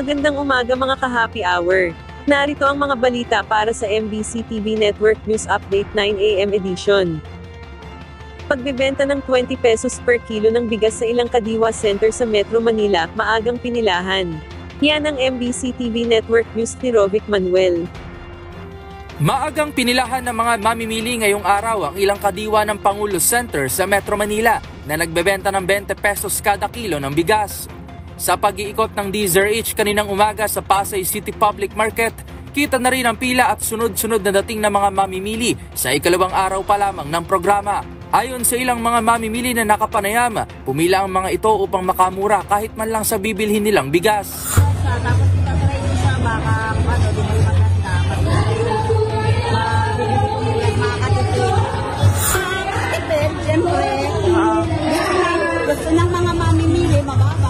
Magandang umaga mga ka-happy hour. Narito ang mga balita para sa MBC TV Network News Update 9 AM edition. Pagbebenta ng 20 pesos per kilo ng bigas sa ilang Kadiwa Center sa Metro Manila, maagang pinilahan. Yan ang MBC TV Network News ni Rovic Manuel. Maagang pinilahan ng mga mamimili ngayong araw ang ilang Kadiwa ng Pangulo Center sa Metro Manila na nagbebenta ng 20 pesos kada kilo ng bigas. Sa pag-iikot ng DZRH kaninang umaga sa Pasay City Public Market, kita na rin ang pila at sunod-sunod na dating ng mga mamimili sa ikalawang araw pa lamang ng programa. Ayon sa ilang mga mamimili na nakapanayam, pumila ang mga ito upang makamura kahit man lang sa bibilhin nilang bigas. Tapos kita try din siya baka di may maganda. Makakatipid. Makakatipid, siyempre. Gusto ng mga mamimili, mababa.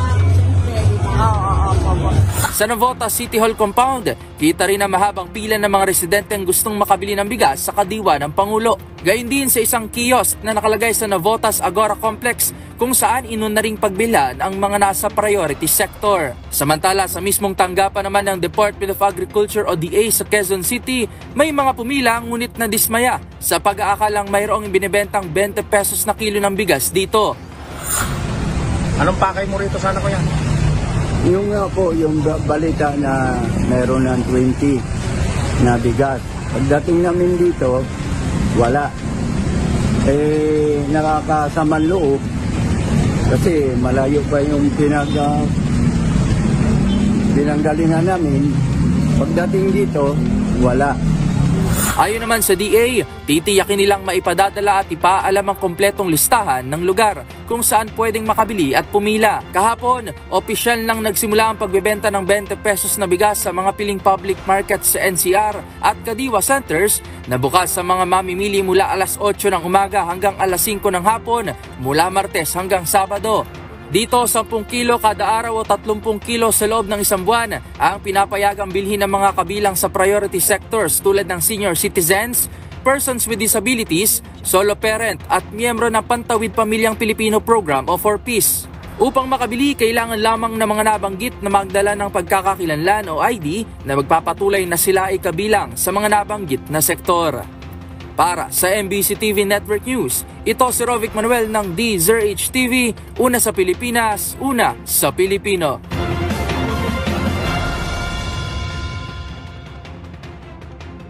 Sa Navotas City Hall Compound, kita rin ang mahabang pila ng mga residenteng gustong makabili ng bigas sa Kadiwa ng Pangulo. Gayun din sa isang kiosk na nakalagay sa Navotas Agora Complex kung saan inon na ring pagbilhan ang mga nasa priority sector. Samantala sa mismong tanggapan naman ng Department of Agriculture o DA sa Quezon City, may mga pumila ngunit na dismaya sa pag-aakalang mayroong binibentang 20 pesos na kilo ng bigas dito. Anong pakay mo rito sana ko yan? Yung nga po, yung balita na meron ng 20 na bigas. Pagdating namin dito, wala. Nakakasaman loob kasi malayo pa yung pinanggalingan namin. Pagdating dito, wala. Ayon naman sa DA, titiyakin nilang maipadadala at ipaalam ang kompletong listahan ng lugar kung saan pwedeng makabili at pumila. Kahapon, opisyal nang nagsimula ang pagbebenta ng 20 pesos na bigas sa mga piling public market sa NCR at Kadiwa Centers na bukas sa mga mamimili mula alas 8 ng umaga hanggang alas 5 ng hapon mula Martes hanggang Sabado. Dito, 10 kilo kada araw o 30 kilo sa loob ng isang buwan ang pinapayagang bilhin ng mga kabilang sa priority sectors tulad ng senior citizens, persons with disabilities, solo parent at miyembro ng Pantawid Pamilyang Pilipino Program o 4Ps. Upang makabili, kailangan lamang ng mga nabanggit na magdala ng pagkakakilanlan o ID na magpapatuloy na sila ay kabilang sa mga nabanggit na sektor. Para sa MBC TV Network News, ito si Rovic Manuel ng DZRH TV, una sa Pilipinas, una sa Pilipino.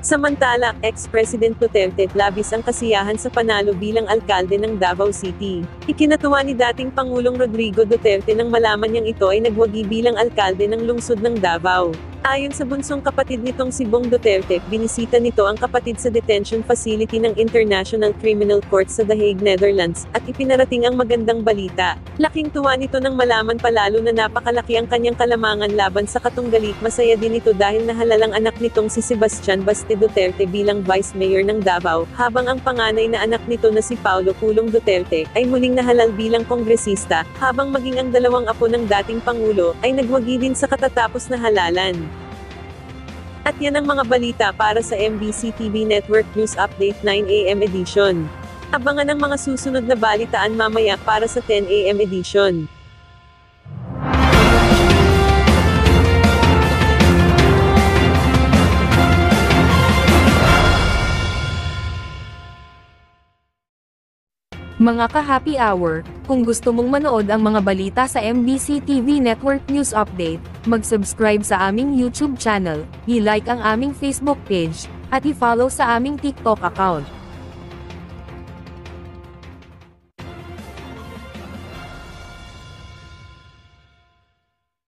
Samantala, ex-President Duterte labis ang kasiyahan sa panalo bilang alkalde ng Davao City. Ikinatuwa ni dating Pangulong Rodrigo Duterte nang malaman niyang ito ay nagwagi bilang alkalde ng lungsod ng Davao. Ayon sa bunsong kapatid nitong si Bong Duterte, binisita nito ang kapatid sa detention facility ng International Criminal Court sa The Hague, Netherlands, at ipinarating ang magandang balita. Laking tuwa nito nang malaman palalo na napakalaki ang kanyang kalamangan laban sa katunggali. Masaya din ito dahil nahalalang anak nitong si Sebastian Baste Duterte bilang Vice Mayor ng Davao, habang ang panganay na anak nito na si Paulo Pulong Duterte ay muling nahalal bilang kongresista, habang maging ang dalawang apo ng dating Pangulo ay nagwagi din sa katatapos na halalan. At yan ang mga balita para sa MBC TV Network News Update 9 AM edition. Abangan ang mga susunod na balitaan mamaya para sa 10 AM edition. Mga ka-happy hour, kung gusto mong manood ang mga balita sa MBC TV Network News Update, mag-subscribe sa aming YouTube channel, i-like ang aming Facebook page, at i-follow sa aming TikTok account.